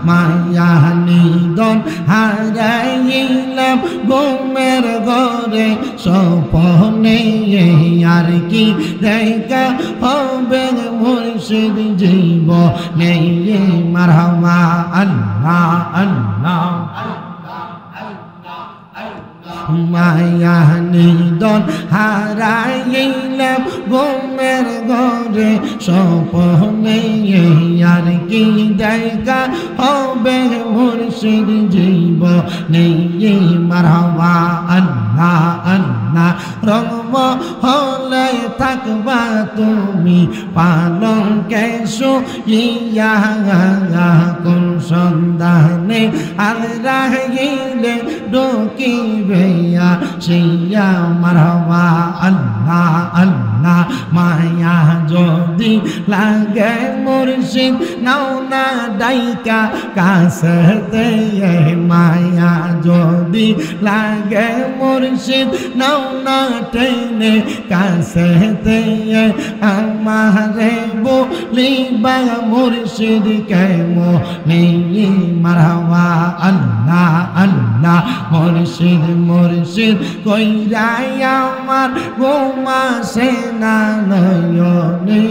মায়া নিদন হারাইলাম ঘুমের ঘরে স্বপ্নে আর কি দেখা হবে মুর্শিদ জীবনে মারহাবা আল্লাহ আল্লাহ মায়া নিদন হারাইলাম ঘুমের ঘরে স্বপ্নে আর কি দেখা হবে মুর্শিদ জীবনে মারহাবা আল্লাহ আল্লাহ রঙ হলে থাকবা তুমি পালং কেশো ইয়া কোন সন্ধানে আর রাহিলে ডকিবে শিয়া মারহাবা আল্লাহ আল্লাহ মায়া যদি লাগে মুর্শিদ নাও না ডাইকা কাছেতে মায়া যদি লাগে মুর্শিদ নাও না টেনে কাছেতে আমারে বলিবা মুর্শিদ কেমো নেই মারহাবা আল্লাহ আল্লাহ মুর্শিদ মুর্শিদ কইরাই আমার ঘুমাসে না নয়নে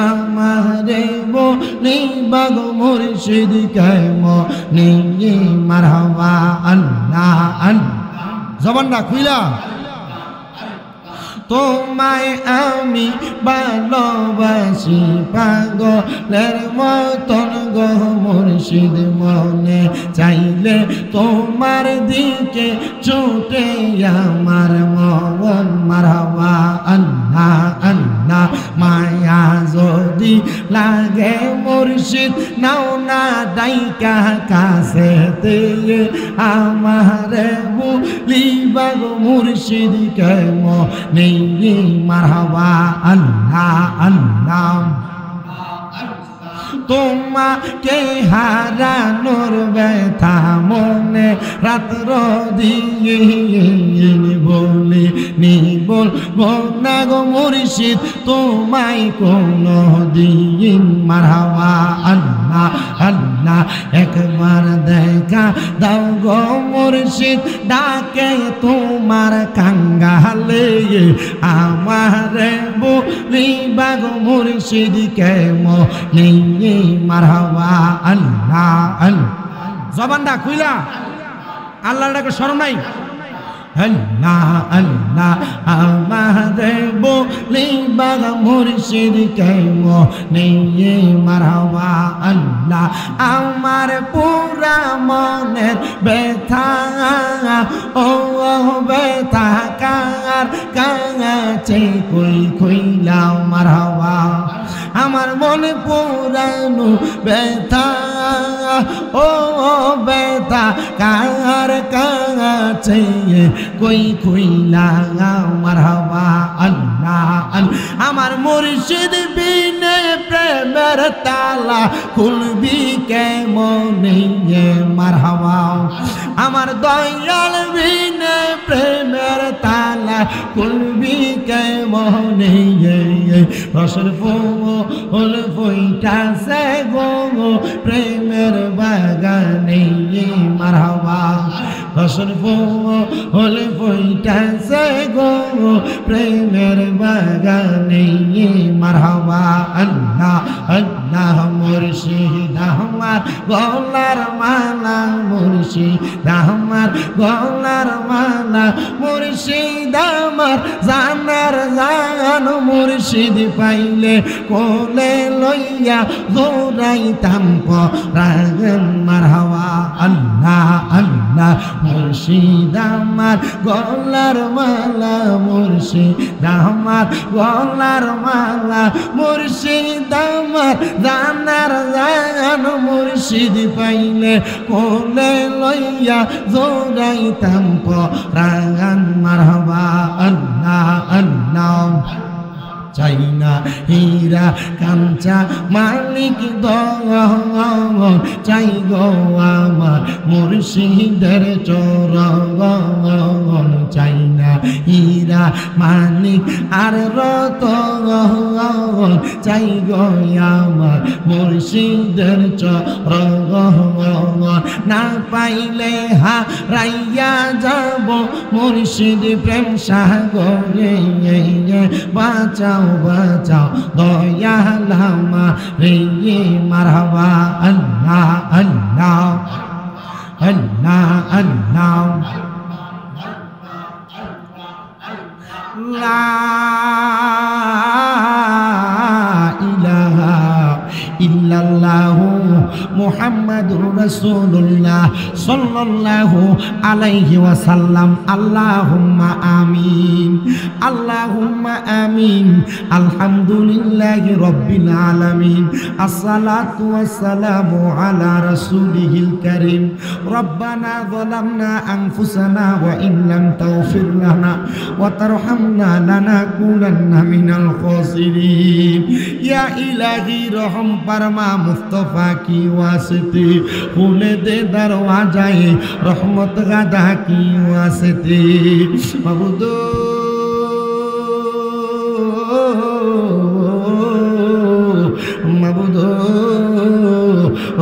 আমারে বলিবা গো মুর্শিদ কেমো নেই মারহাবা আল্লাহ আল্লাহ জবানটা খুইলা তোমায় আমি ভালোবাসি পাগলের মতন গো মুর্শিদ মনে চাইলে তোমার দিকে ছুটে আমার মন মারহাবা আল্লাহ আল্লাহ মায়া যদি লাগে মুর্শিদ নাও না ডাইকা কাছেতে আমারে বলিবা গো মুর্শিদ কেমো নেই মারহাবা আল্লাহ আল্লাহ তোমাকে হারানোর ব্যথা মনে রাত্র দিন বলি নি বলবো না গো মুর্শিদ তোমায় কোনো দিন মারহাবা আল্লাহ আল্লাহ একবার দেখা দাও গো মুর্শিদ ডাকে তোমার কাঙ্গালে আমারে বলিবা গো মুর্শিদ কেমো নেই মারহাবা আল্লাহ আল্লাহ জবানটা খুইলা আল্লাহর ডাকে শরম নাই আল্লাহ আল্লাহ আমারে বলিবা গো মুর্শিদ কেমো নেই মারহাবা আল্লাহ আমার পুরা মনের ব্যথা ও ব্যথা কার কাছে কইলাও মারহাবা আমার মনে পুরানো ব্যথা ও ব্যথা কার কাছে কইলা মারহাবা আল্লাহ আমার মুর্শিদ বিনে প্রেমের তালা খুলবি কেমনে মারহাবা আমার দয়াল বিনে প্রেমের তালা খুলবি কেমনে রসুল ফুল ফুইটাছে গো প্রেমের বাগানে মারহাবা রসুল ফুল ফুইটাছে গো প্রেমের বাগানে মারহাবা আল্লাহ আল্লাহ মুর্শিদ আমার গলার মালা মুর্শিদ আমার গলার মালা মুর্শিদ আমার জানার জান মুর্শিদ পাইলে কোলে লইয়া দৌড়াইতাম পরাণ মারহাবা আল্লাহ আল্লাহ মুর্শিদ আমার গলার মালা মুর্শিদ আমার গলার মালা মুর্শিদ আমার জানার জান মুর্শিদ পাইলে কোলে লইয়া দৌড়াইতাম পরাণ মারহাবা আল্লাহ আল্লাহ চাইনা হীরা কাঞ্চা মালিক দন চাই গো আমার মুর্শিদের চরণ চাইনা হীরা মালিক আর রতন চাই গো আমার মুর্শিদের চরণ না পাইলে হারাইয়া যাব মুর্শিদ প্রেম সাগরে বাঁচাও বাঁচাও দয়াল আমারে মারহাবা আল্লাহ আল্লাহ আল্লাহ আল্লাহ লা ইলাহা ইল্লাল্লাহু মুহাম্মাদুর রাসূলুল্লাহ সাল্লাল্লাহু আলাইহি ওয়াসাল্লাম। আল্লাহুম্মা আমিন আল্লাহুম্মা আমিন। আলহামদুলিল্লাহি রাব্বিল আলামিন। আসসালাতু ওয়াসসালামু আলা রাসূলিহিল কারীম। রব্বানা যালামনা আনফুসানা ওয়া ইন লাম তাগফির লানা ওয়া তারহামনা লানাকুনান্না মিনাল খাসিরিন। ইয়া ইলাহি রহম फरमा मुस्तफ़ा की वास्ते खुले दे दरवाजाए रहमत गदा की वास्ते मबूदो मबूदो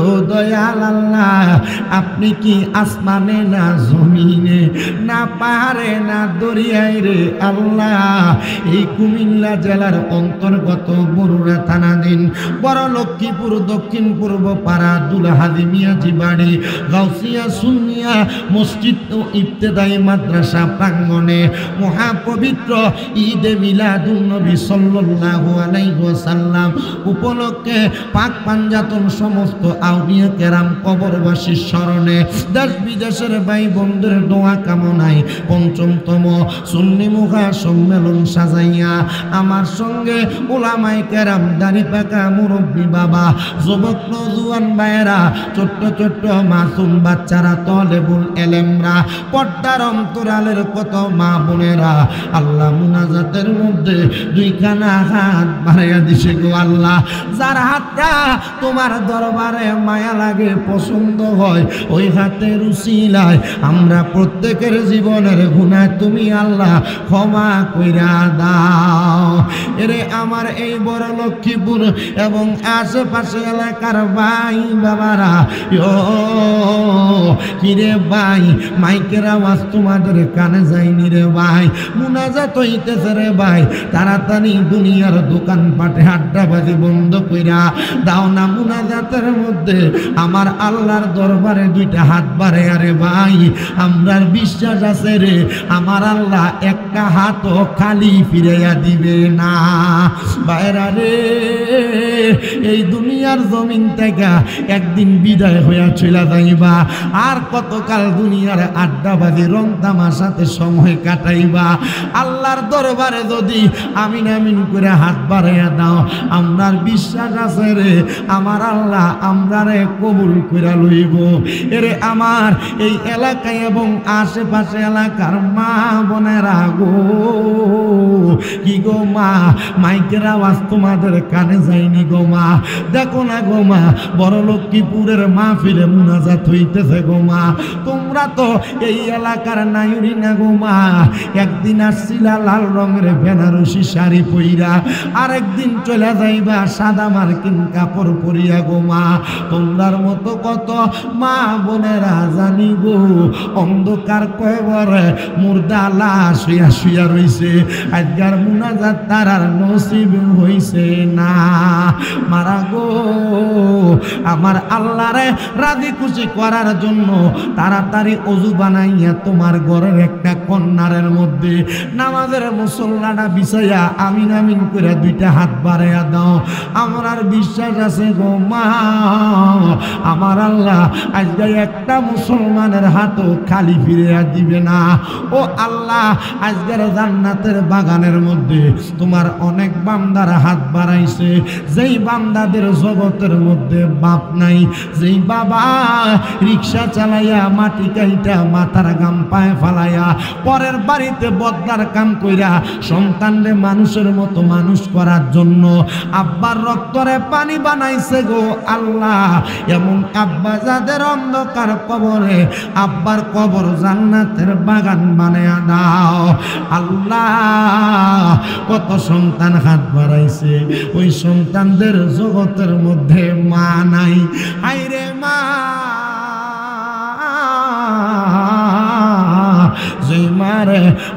ও দয়াল আল্লাহ আপনি কি আসমানে না জমিনে না পাহাড়ে না দরিয়ায় রে আল্লাহ এই কুমিল্লা জেলার অন্তর্গত বরুড়া থানাধীন বড় লক্ষ্মীপুর দক্ষিণ পূর্ব পাড়া দুলহাদি মিয়াজি বাড়ি গাউসিয়া সুন্নিয়া মসজিদ ও ইবতেদাই মাদ্রাসা প্রাঙ্গণে মহাপবিত্র ঈদে মিলাদুন নবী সাল্লাল্লাহু আলাইহি ওয়াসাল্লাম উপলক্ষে পাক পাঞ্জাতন সমস্ত আউলিয়া কেরাম কবরবাসীর স্মরণে দেশ বিদেশের ভাই বন্ধুদের দোয়া কামনায় পঞ্চমতম সুন্নি মুখা সম্মেলন সাজাইয়া আমার সঙ্গে উলামায়ে কেরাম দাড়ি পাকা মুরব্বী বাবা যুবক নওজোয়ান ভাইয়েরা ছোট্ট ছোট্ট মাসুম বাচ্চারা তলেবুল এলেমরা পর্দার অন্তরালের কত মা বোনেরা আল্লাহ মুনাজাতের মধ্যে দুইখানা হাত বাড়াইয়া দিছে গো আল্লাহ যার হাতটা তোমার দরবারে মায়া লাগে পছন্দ হয় ওই হাতের উসিলায় আমরা প্রত্যেকের জীবনের গুনাহ তুমি আল্লাহ ক্ষমা কইরা দাও। এরে আমার এই বড় লক্ষ্মীপুর এবং আশেপাশে এলাকার ভাই বাবারা কিরে ভাই মাইকের আওয়াজ তোমাদের কানে যায়নি রে ভাই মুনাজাত হইতেছে রে ভাই তাড়াতাড়ি দুনিয়ার দোকানপাটে আড্ডাবাজি বন্ধ কইরা দাও না মুনাজাতের মধ্যে আমার আল্লাহর দরবারে দুইটা হাত বাড়াইয়া রে ভাই আমরার বিশ্বাস আছে রে আমার আল্লাহ একটা হাতও খালি ফিরাইয়া দিবে না। বাইরা রে এই দুনিয়ার জমিন থেকে একদিন বিদায় হইয়া চলে যাইবা আর কতকাল দুনিয়ার আড্ডাবাজি রং তামাশাতে সময় কাটাইবা আল্লাহর দরবারে যদি আমিন আমিন করে হাত বাড়াইয়া দাও আমরার বিশ্বাস আছে রে আমার আল্লাহ আমরারে কবুল কইরা লইব। এরে আমার এই এলাকায় এবং আশেপাশে এলাকার মা বোনেরা গো কি গো মা মাইকের আওয়াজ তোমাদের কানে যায়নি গো মা দেখো না গো মা বড় লক্ষ্মীপুরের মাহফিলে মুনাজাত হইতেছে গো মা তোমরা তো এই এলাকার নায়ুরি না গো মা একদিন আসছিলা লাল রঙের বেনারসি শাড়ি পইরা আরেকদিন চলে যাইবা সাদা মার্কিন কাপড় পরিয়া গো মা তোমরার মতো কত মা বোনেরা জানি গো অন্ধকার কয়বরে মুর্দা লাশ শুয়া শুয়া রইছে আজকার মুনাজাত তারার নসিব হইছে না মারা গো আমার আল্লাহরে রাজি খুশি করার জন্য তাড়াতাড়ি ওযু বানাইয়া তোমার ঘরের একটা কন্যারের মধ্যে নামাজের মুসল্লাটা বিছাইয়া আমিন আমিন করে দুইটা হাত বাড়াইয়া দাও আমার আর বিশ্বাস আছে গো মা আমার আল্লাহ আজকে একটা মুসলমানের হাতও খালি ফিরিয়ে দিবে না। ও আল্লাহ আজকের জান্নাতের বাগানের মধ্যে তোমার অনেক বান্দারা হাত বাড়াইছে যেই বান্দাদের জগতের মধ্যে বাপ নাই যেই বাবা রিক্সা চালাইয়া মাটি কাইটা মাথার গাম পায়ে ফালাইয়া পরের বাড়িতে বদলার কাম কইরা সন্তানরে মানুষের মতো মানুষ করার জন্য আব্বার রক্তরে পানি বানাইছে গো আল্লাহ এমন আব্বা যাদের অন্ধকার কবরে আব্বার কবর জান্নাতের বাগান বানায়া দাও আল্লাহ। কত সন্তান হাত বাড়াইছে ওই সন্তানদের জগতের মধ্যে মা নাই হায়রে মা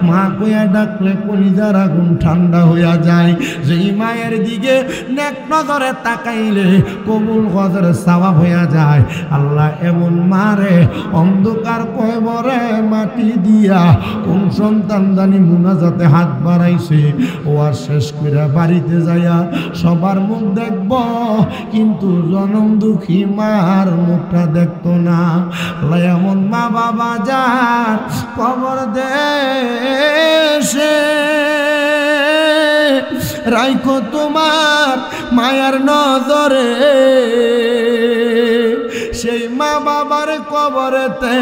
মা কইয়া ডাকলে কলিজার আগুন ঠান্ডা হইয়া যায়। যেই মায়ের দিকে নেক নজরে তাকাইলে কবুল গজর সওয়াব হইয়া যায়। আল্লাহ এমন মারে অন্ধকার কবরে মাটি দিয়া কোন সন্তান জানি মুনাজাতে হাত বাড়াইছে, ও আর শেষ করে বাড়িতে যাইয়া সবার মুখ দেখব, কিন্তু জনম দুঃখী মার মুখটা দেখতো না। আল্লাহ এমন মা বাবা যার কবর দেশে রাইখো তোমার মায়ার নজরে, সেই মা বাবার কবরেতে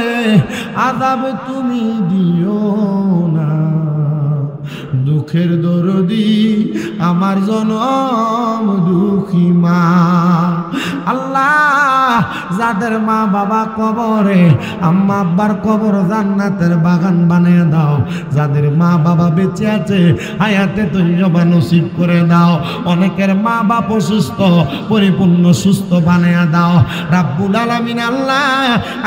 আযাব তুমি দিও না। দুঃখের দরদি আমার জনম দুঃখী মা। আল্লাহ যাদের মা বাবা কবরে, আম্মা আব্বার কবর জান্নাতের বাগান বানিয়ে দাও। যাদের মা বাবা বেঁচে আছে হায়াতে তৈয়বা নসিব করে দাও। অনেকের মা বাপ অসুস্থ, পরিপূর্ণ সুস্থ বানিয়ে দাও রাব্বুল আলামিন। আল্লাহ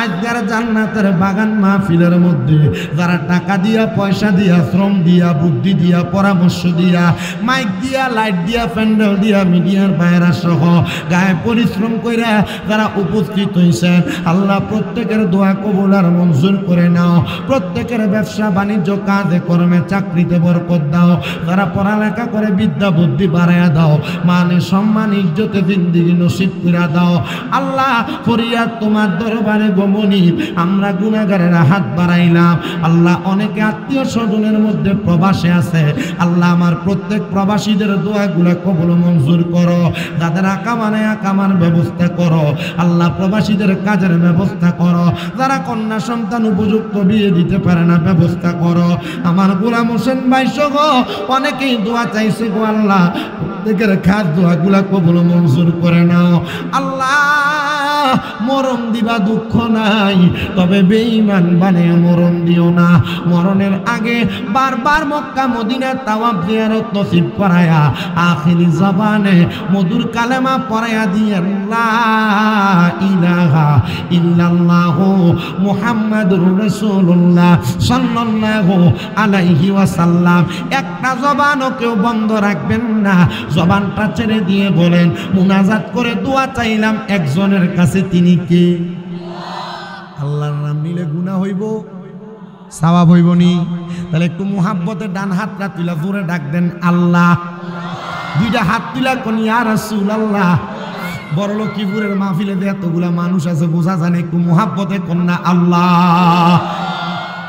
আজকের জান্নাতের বাগান মাহফিলের মধ্যে যারা টাকা দিয়া, পয়সা দিয়া, শ্রম দিয়া, বুদ্ধি দিয়া, পরামর্শ দিয়া, মাইক দিয়া, লাইট দিয়া, প্যান্ডেল দিয়া, মিডিয়ার বাইরা সহ গায়ে পরিশ্রম কইরা যারা উপস্থিত হইছেন, আল্লাহ প্রত্যেকের দোয়া কবুল আর মঞ্জুর করে নাও। প্রত্যেকের ব্যবসা বাণিজ্য, কাজে কর্মে, চাকরিতে বরকত দাও। যারা পড়ালেখা করে বিদ্যা বুদ্ধি বাড়াইয়া দাও। মানে সম্মান ইজ্জতে জিন্দেগি নসিব করে দাও। আল্লাহ ফরিয়াদ তোমার দরবারে গমনি, আমরা গুনাহগারেরা হাত বাড়াইলাম। আল্লাহ অনেকে আত্মীয় স্বজনের মধ্যে প্রবাসে আছে। আল্লাহ আমার প্রত্যেক প্রবাসীদের দোয়াগুলো কবুল মঞ্জুর করো। যাদের আকামানে আকামার ব্যবস্থা করো। আল্লাহ প্রবাসীদের কাজের ব্যবস্থা করো। যারা কন্যা সন্তান উপযুক্ত বিয়ে দিতে পারে না, ব্যবস্থা করো। আমার গোলাম হোসেন ভাই সহ অনেকেই দোয়া চাইছে গো আল্লাহ, প্রত্যেকের খাস দোয়াগুলা কবুল মঞ্জুর করে নাও। আল্লাহ মরণ দিবা দুঃখ নাই, তবে বেঈমান বানিয়ে মরণ দিও না। মরণের আগে বারবার মক্কা মদিনা তাওয়াফ জিয়ারত নসিব করায়া আখিরি জবানে মধুর কালেমা পড়ায়া দিয়েন লা ইলাহা ইল্লাল্লাহু মুহাম্মাদুর রাসূলুল্লাহ সাল্লাল্লাহু আলাইহি ওয়াসাল্লাম। একটা জবানও কেউ বন্ধ রাখবেন না, জবানটা ছেড়ে দিয়ে বলেন মুনাজাত করে দোয়া চাইলাম একজনের কাছে, তিনি কে? আল্লাহর নাম নিলে গুনাহ হইব, সওয়াব হইব নি? তাহলে একটু মুহাব্বতে ডান হাতটা তুলা জোরে ডাক দেন আল্লাহ। দুইটা হাত তুলা কোন ইয়া রাসূলুল্লাহ। বড় লক্ষ্মীপুরের মাহফিলে এতগুলা মানুষ আছে, বোঝা জানে, একটু মুহাব্বতে কন্যা আল্লাহ।